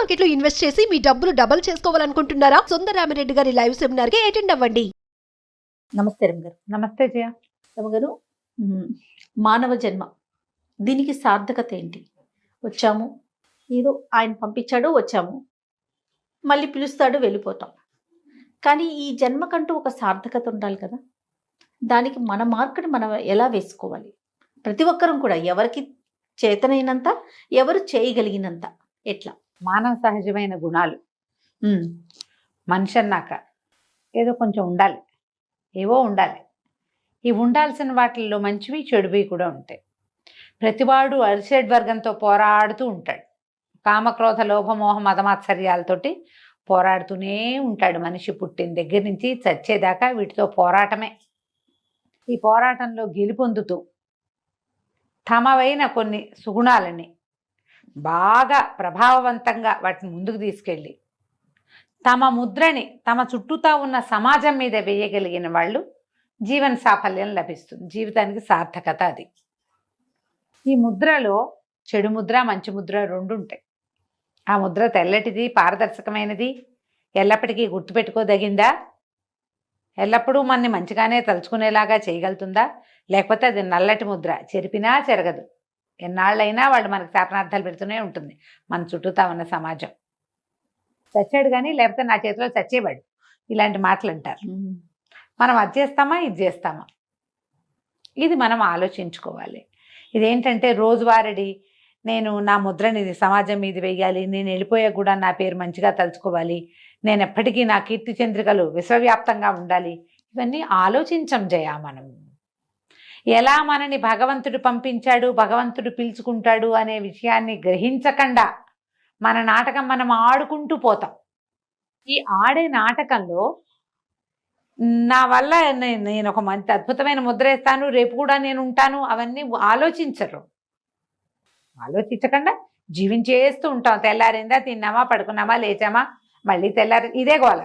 Market లో invest చేసి మీ డబ్బులు డబుల్ చేసుకోవాలనుకుంటున్నారా? సుందరరామిరెడ్డి గారి లైవ్ సెమినార్ కి అటెండ్ అవ్వండి. నమస్తే రమగారు. నమస్తే జయ. రమగారు, మానవ జన్మ, దీనికి సార్థకత ఏంటి? వచ్చాము, ఏదో ఆయన పంపించాడు, వచ్చాము, మళ్ళీ పిలుస్తాడు, వెళ్ళిపోతాం. కానీ ఈ జన్మకంటూ ఒక సార్థకత ఉండాలి కదా. దానికి మన మార్కుని మనం ఎలా వేసుకోవాలి? ప్రతి ఒక్కరం కూడా ఎవరికి చేతనైనంత, ఎవరు చేయగలిగినంత, ఎట్లా? మానవ సహజమైన గుణాలు మనిషి అన్నాక ఏదో కొంచెం ఉండాలి, ఏవో ఉండాలి. ఈ ఉండాల్సిన వాటిల్లో మంచివి చెడువి కూడా ఉంటాయి. ప్రతివాడు అరిషడ్ వర్గంతో పోరాడుతూ ఉంటాడు. కామక్రోధ లోభమోహ మదమాత్సర్యాలతోటి పోరాడుతూనే ఉంటాడు. మనిషి పుట్టిన దగ్గర నుంచి చచ్చేదాకా వీటితో పోరాటమే. ఈ పోరాటంలో గెలుపొందుతూ తమవైన కొన్ని సుగుణాలని బాగా ప్రభావవంతంగా వాటిని ముందుకు తీసుకెళ్ళి తమ ముద్రని తమ చుట్టూతా ఉన్న సమాజం మీద వేయగలిగిన వాళ్ళు జీవన సాఫల్యం లభిస్తుంది. జీవితానికి సార్థకత అది. ఈ ముద్రలో చెడు ముద్ర, మంచి ముద్ర రెండు ఉంటాయి. ఆ ముద్ర తెల్లటిది, పారదర్శకమైనది, ఎల్లప్పటికీ గుర్తుపెట్టుకోదగిందా? ఎల్లప్పుడూ మనని మంచిగానే తలుచుకునేలాగా చేయగలుగుతుందా? లేకపోతే అది నల్లటి ముద్ర, చెరిపినా చెరగదు. ఎన్నాళ్ళైనా వాళ్ళు మనకు శాపనార్థాలు పెడుతూనే ఉంటుంది మన చుట్టూతా ఉన్న సమాజం. చచ్చాడు కానీ లేకపోతే నా చేతిలో చచ్చేవాడు, ఇలాంటి మాటలు అంటారు. మనం అది చేస్తామా, ఇది చేస్తామా? ఇది మనం ఆలోచించుకోవాలి. ఇదేంటంటే రోజువారీ నేను నా ముద్రని సమాజం మీద వేయాలి, నేను వెళ్ళిపోయా కూడా నా పేరు మంచిగా తలుచుకోవాలి, నేను ఎప్పటికీ నా కీర్తి చంద్రికలు విశ్వవ్యాప్తంగా ఉండాలి, ఇవన్నీ ఆలోచించం జయ. మనం ఎలా మనని భగవంతుడు పంపించాడు, భగవంతుడు పిలుచుకుంటాడు అనే విషయాన్ని గ్రహించకుండా మన నాటకం మనం ఆడుకుంటూ పోతాం. ఈ ఆడే నాటకంలో నా వల్ల నేను ఒక మంచి అద్భుతమైన ముద్ర వేస్తాను, రేపు కూడా నేను ఉంటాను, అవన్నీ ఆలోచించరు. ఆలోచించకుండా జీవించేస్తూ ఉంటాం. తెల్లారిందా, తిన్నామా, పడుకున్నామా, లేచామా, మళ్ళీ తెల్లారి, ఇదే గోల.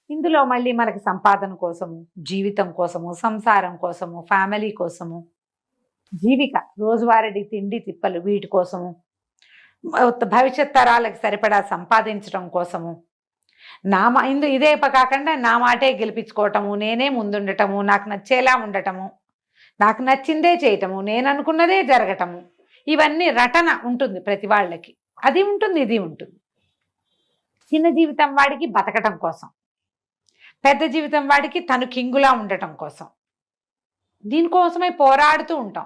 ఇందులో మళ్ళీ మనకి సంపాదన కోసము, జీవితం కోసము, సంసారం కోసము, ఫ్యామిలీ కోసము, జీవిక రోజువారీ తిండి తిప్పలు, వీటి కోసము, భవిష్యత్ తరాలకు సరిపడా సంపాదించడం కోసము, ఇదే కాకుండా నా మాటే గెలిపించుకోవటము, నేనే ముందుండటము, నాకు నచ్చేలా ఉండటము, నాకు నచ్చిందే చేయటము, నేను అనుకున్నదే జరగటము, ఇవన్నీ రటన ఉంటుంది ప్రతి వాళ్ళకి. అది ఉంటుంది, ఇది ఉంటుంది. చిన్న జీవితం వాడికి బతకటం కోసం, పెద్ద జీవితం వాడికి తను కింగులా ఉండటం కోసం, దీనికోసమే పోరాడుతూ ఉంటాం.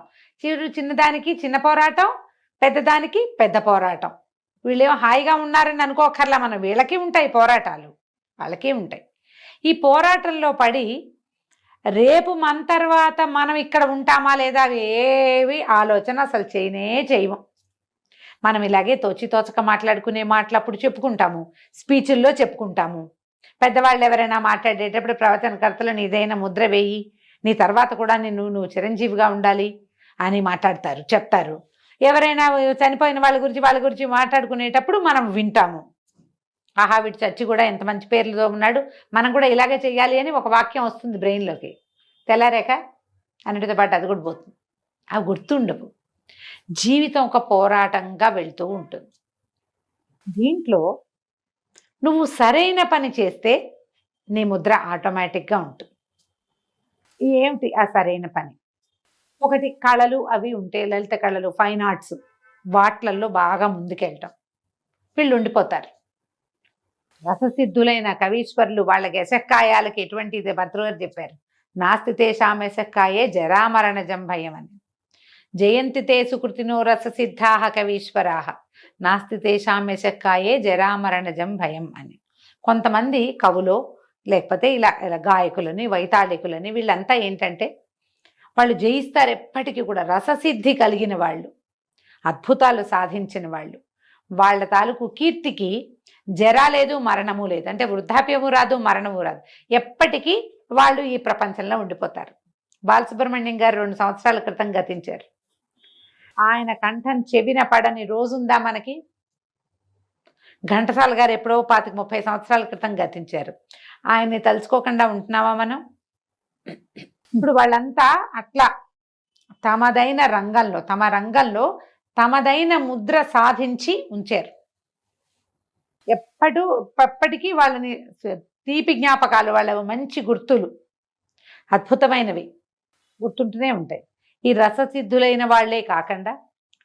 చిన్నదానికి చిన్న పోరాటం, పెద్దదానికి పెద్ద పోరాటం. వీళ్ళేమో హాయిగా ఉన్నారని అనుకోకర్లా, మనం వీళ్ళకి ఉంటాయి పోరాటాలు, వాళ్ళకే ఉంటాయి. ఈ పోరాటంలో పడి రేపు మన తర్వాత మనం ఇక్కడ ఉంటామా లేదా అవి ఏవి ఆలోచన అసలు చేయము. మనం ఇలాగే తోచక మాట్లాడుకునే మాటలు అప్పుడు చెప్పుకుంటాము, స్పీచుల్లో చెప్పుకుంటాము. పెద్దవాళ్ళు ఎవరైనా మాట్లాడేటప్పుడు ప్రవచనకర్తలు నీదైన ముద్ర వేయి, నీ తర్వాత కూడా నువ్వు చిరంజీవిగా ఉండాలి అని మాట్లాడతారు, చెప్తారు. ఎవరైనా చనిపోయిన వాళ్ళ గురించి మాట్లాడుకునేటప్పుడు మనం వింటాము, ఆహా వీటి చచ్చి కూడా ఎంత మంచి పేర్లతో ఉన్నాడు, మనం కూడా ఇలాగే చెయ్యాలి అని ఒక వాక్యం వస్తుంది బ్రెయిన్లోకి. తెల్లారేక అన్నిటితో పాటు అది కూడా పోతుంది. అవి గుర్తుండవు. జీవితం ఒక పోరాటంగా వెళ్తూ ఉంటుంది. దీంట్లో నువ్వు సరైన పని చేస్తే నీ ముద్ర ఆటోమేటిక్గా ఉంటుంది. ఏమిటి ఆ సరైన పని? ఒకటి, కళలు అవి ఉంటే, లలిత కళలు, ఫైన్ ఆర్ట్స్, వాట్లల్లో బాగా ముందుకెళ్ళటం. వీళ్ళు ఉండిపోతారు. రససిద్ధులైన కవీశ్వరులు వాళ్ళకి యశక్కాయాలకి ఎటువంటిది భర్తృగారు చెప్పారు, నాస్తి తేషాం యశక్కాయే జరామరణజం భయం అని. జయంతి తే సుకృతినో రససిద్ధాః కవీశ్వరాః నాస్తి తేషాం యశక్కాయే జరామరణజం భయం అని. కొంతమంది కవులో లేకపోతే ఇలా గాయకులని, వైతాళికులని, వీళ్ళంతా ఏంటంటే వాళ్ళు జయిస్తారు ఎప్పటికీ కూడా. రససిద్ధి కలిగిన వాళ్ళు, అద్భుతాలు సాధించిన వాళ్ళు, వాళ్ళ తాలూకు కీర్తికి జరా లేదు, మరణము లేదు. అంటే వృద్ధాప్యము రాదు, మరణము రాదు. ఎప్పటికీ వాళ్ళు ఈ ప్రపంచంలో ఉండిపోతారు. బాలసుబ్రహ్మణ్యం గారు 2 సంవత్సరాల క్రితం గతించారు. ఆయన కంఠం చెవిన పడని రోజుందా మనకి? ఘంటసాల గారు ఎప్పుడో 25-30 సంవత్సరాల క్రితం గతించారు. ఆయన్ని తలుచుకోకుండా ఉంటున్నామా మనం? ఇప్పుడు వాళ్ళంతా అట్లా తమ రంగంలో తమదైన ముద్ర సాధించి ఉంచారు. ఎప్పటికీ వాళ్ళని తీపి జ్ఞాపకాలు, వాళ్ళ మంచి గుర్తులు అద్భుతమైనవి గుర్తుంటూనే ఉంటాయి. ఈ రససిద్ధులైన వాళ్లే కాకుండా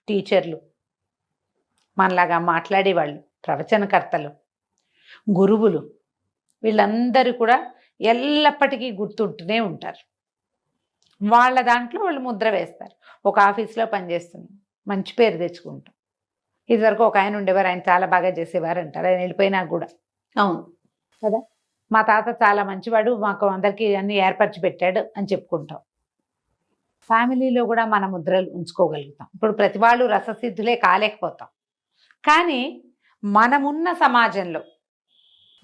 టీచర్లు, మనలాగా మాట్లాడేవాళ్ళు, ప్రవచనకర్తలు, గురువులు, వీళ్ళందరూ కూడా ఎల్లప్పటికీ గుర్తుంటూనే ఉంటారు. వాళ్ళ దాంట్లో వాళ్ళు ముద్ర వేస్తారు. ఒక ఆఫీస్లో పనిచేస్తున్నాం, మంచి పేరు తెచ్చుకుంటాం. ఇదివరకు ఒక ఆయన ఉండేవారు, ఆయన చాలా బాగా చేసేవారు అంటారు, ఆయన వెళ్ళిపోయినా కూడా. అవును కదా, మా తాత చాలా మంచివాడు, మాకు అందరికీ అన్ని ఏర్పరిచి పెట్టాడు అని చెప్పుకుంటాం. ఫ్యామిలీలో కూడా మన ముద్రలు ఉంచుకోగలుగుతాం. ఇప్పుడు ప్రతి వాళ్ళు రససిద్ధులే కాలేకపోతాం, కానీ మనమున్న సమాజంలో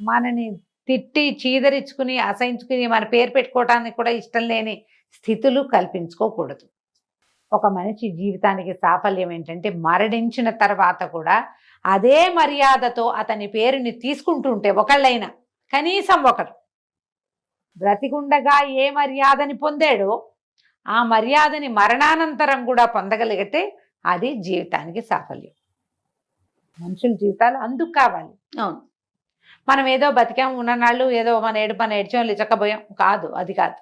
మనని తిట్టి చీదరించుకుని అసహించుకుని మన పేరు పెట్టుకోవడానికి కూడా ఇష్టం లేని స్థితులు కల్పించుకోకూడదు. ఒక మనిషి జీవితానికి సాఫల్యం ఏంటంటే మరణించిన తర్వాత కూడా అదే మర్యాదతో అతని పేరుని తీసుకుంటూ ఉంటే, ఒకళ్ళైనా కనీసం ఒకరు బ్రతికుండగా ఏ మర్యాదని పొందాడో ఆ మర్యాదని మరణానంతరం కూడా పొందగలిగితే అది జీవితానికి సాఫల్యం. మనుషుల జీవితాలు అందుకు కావాలి. అవును, మనం ఏదో బతికాం ఉన్ననాళ్ళు ఏదో మన ఏడ్చాం లిచకపోయాం కాదు, అది కాదు.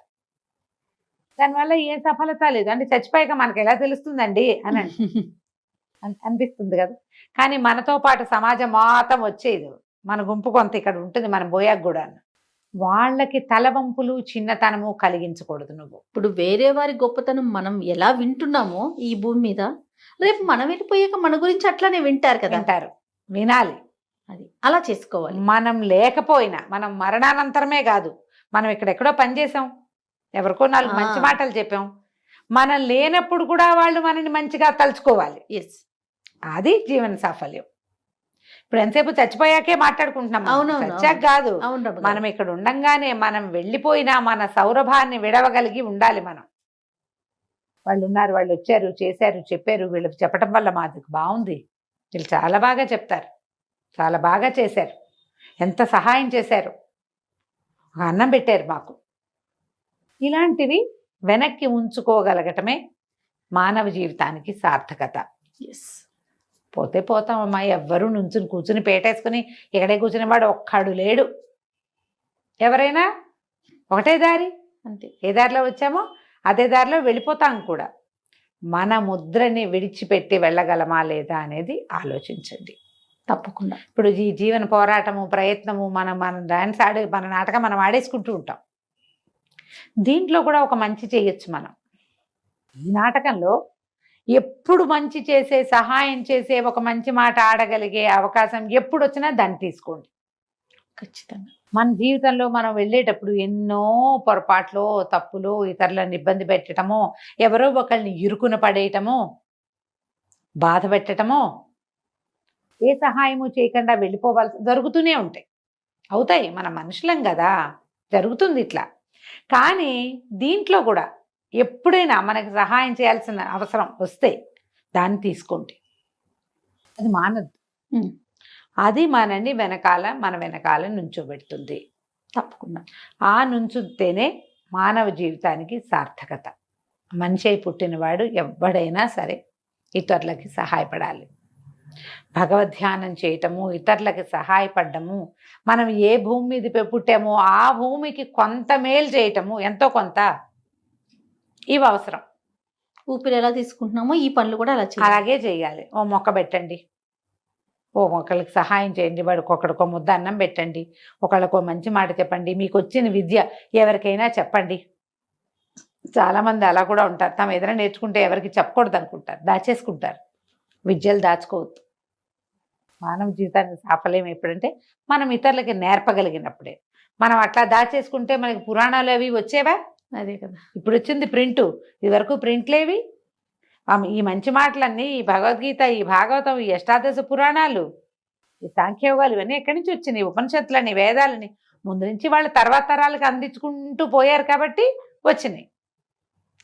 దానివల్ల ఏ సఫలత లేదు. అంటే చచ్చిపోయాక మనకి ఎలా తెలుస్తుందండి అని అనిపిస్తుంది కదా. కానీ మనతో పాటు సమాజం మొత్తం వచ్చేది, మన గుంపు కొంత ఇక్కడ ఉంటుంది, మనం పోయాక కూడా. వాళ్ళకి తలవంపులు చిన్నతనము కలిగించకూడదు. నువ్వు ఇప్పుడు వేరే వారి గొప్పతనం మనం ఎలా వింటున్నామో ఈ భూమి మీద, రేపు మనం వెళ్ళిపోయాక మన గురించి అట్లానే వింటారు కదా. అంటారు, వినాలి. అది అలా చేసుకోవాలి. మనం లేకపోయినా, మనం మరణానంతరమే కాదు, మనం ఇక్కడెక్కడో పనిచేసాం, ఎవరికో నాలుగు మంచి మాటలు చెప్పాం, మనం లేనప్పుడు కూడా వాళ్ళు మనని మంచిగా తలుచుకోవాలి. ఎస్, అది జీవన సాఫల్యం. ఇప్పుడు ఎంతసేపు చచ్చిపోయాకే మాట్లాడుకుంటున్నాం, చచ్చాక కాదు. మనం ఇక్కడ ఉండంగానే, మనం వెళ్ళిపోయినా మన సౌరభాన్ని విడవగలిగి ఉండాలి. మనం వాళ్ళు ఉన్నారు, వాళ్ళు వచ్చారు, చేశారు, చెప్పారు, వీళ్ళకి చెప్పడం వల్ల మాది బాగుంది, వీళ్ళు చాలా బాగా చెప్తారు, చాలా బాగా చేశారు, ఎంత సహాయం చేశారు, అన్నం పెట్టారు మాకు, ఇలాంటివి వెనక్కి ఉంచుకోగలగటమే మానవ జీవితానికి సార్థకత. పోతే పోతామమ్మా, ఎవ్వరూ నుంచుని కూర్చుని పేటేసుకుని ఇక్కడే కూర్చునేవాడు ఒక్కడు లేడు. ఎవరైనా ఒకటే దారి, అంతే. ఏ దారిలో వచ్చామో అదే దారిలో వెళ్ళిపోతాం కూడా. మన ముద్రని విడిచిపెట్టి వెళ్ళగలమా లేదా అనేది ఆలోచించండి తప్పకుండా. ఇప్పుడు ఈ జీవన పోరాటము, ప్రయత్నము, మన డాన్స్ మన నాటకం మనం ఆడేసుకుంటూ ఉంటాం. దీంట్లో కూడా ఒక మంచి చేయొచ్చు మనం. ఈ నాటకంలో ఎప్పుడు మంచి చేసే, సహాయం చేసే, ఒక మంచి మాట ఆడగలిగే అవకాశం ఎప్పుడు వచ్చినా దాన్ని తీసుకోండి. ఖచ్చితంగా. మన జీవితంలో మనం వెళ్ళేటప్పుడు ఎన్నో పొరపాట్లు, తప్పులు, ఇతరులను ఇబ్బంది పెట్టడమో, ఎవరో ఒకరిని ఇరుకున పడేయటమో, బాధ పెట్టడమో, ఏ సహాయము చేయకుండా వెళ్ళిపోవాల్సి జరుగుతూనే ఉంటాయి. అవుతాయి, మన మనుషులం కదా, జరుగుతుంది ఇట్లా. కానీ దీంట్లో కూడా ఎప్పుడైనా మనకి సహాయం చేయాల్సిన అవసరం వస్తే దాన్ని తీసుకోండి. అది మానద్దు. అది మన వెనకాల నుంచోబెడుతుంది. తప్పకుండా. ఆ నుంచుతేనే మానవ జీవితానికి సార్థకత. మనిషి అయి పుట్టినవాడు ఎవడైనా సరే ఇతరులకి సహాయపడాలి. భగవద్ధ్యానం చేయటము, ఇతరులకి సహాయపడము, మనం ఏ భూమి మీద పుట్టామో ఆ భూమికి కొంత మేలు చేయటము, ఎంతో కొంత, ఇవి అవసరం. ఊపిరి ఎలా తీసుకుంటున్నామో ఈ పనులు కూడా అలాగే చేయాలి. ఓ మొక్క పెట్టండి, ఓ మొక్కలకి సహాయం చేయండి, వాడికి ఒకడికో ముద్ద అన్నం పెట్టండి, ఒకళ్ళకో మంచి మాట చెప్పండి, మీకు వచ్చిన విద్య ఎవరికైనా చెప్పండి. చాలామంది అలా కూడా ఉంటారు, తమ ఏదైనా నేర్చుకుంటే ఎవరికి చెప్పకూడదు అనుకుంటారు, దాచేసుకుంటారు. విద్యలు దాచుకోవద్దు. మానవ జీవితానికి సాఫల్యం ఎప్పుడంటే మనం ఇతరులకి నేర్పగలిగినప్పుడే. మనం అట్లా దాచేసుకుంటే మనకి పురాణాలు అవి వచ్చేవా? అదే కదా. ఇప్పుడు వచ్చింది ప్రింటు, ఇది వరకు ప్రింట్లేవి. ఈ మంచి మాటలన్నీ, ఈ భగవద్గీత, ఈ భాగవతం, ఈ అష్టాదశ పురాణాలు, ఈ సాంఖ్యయోగాలు, ఇవన్నీ ఎక్కడి నుంచి వచ్చినాయి? ఉపనిషత్తులని, వేదాలని ముందు నుంచి వాళ్ళు తర్వాత తరాలకు అందించుకుంటూ పోయారు కాబట్టి వచ్చినాయి.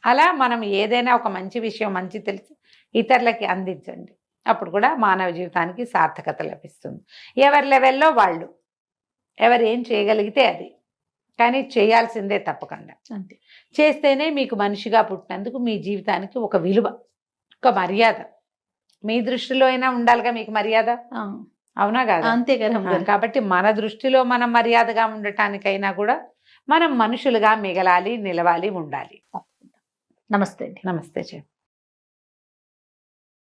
అలా మనం ఏదైనా ఒక మంచి విషయం, మంచి తెలిసి ఇతరులకి అందించండి. అప్పుడు కూడా మానవ జీవితానికి సార్థకత లభిస్తుంది. ఎవరి లెవెల్లో వాళ్ళు, ఎవరు ఏం చేయగలిగితే అది, కానీ చేయాల్సిందే తప్పకుండా. అంతే. చేస్తేనే మీకు మనిషిగా పుట్టినందుకు మీ జీవితానికి ఒక విలువ, ఒక మర్యాద. మీ దృష్టిలో అయినా ఉండాలిగా మీకు మర్యాద. అవునా కాదా? అంతే కదా రమ్మగారు. కాబట్టి మన దృష్టిలో మనం మర్యాదగా ఉండటానికైనా కూడా మనం మనుషులుగా మిగలాలి, నిలవాలి, ఉండాలి. నమస్తే అండి. నమస్తే చె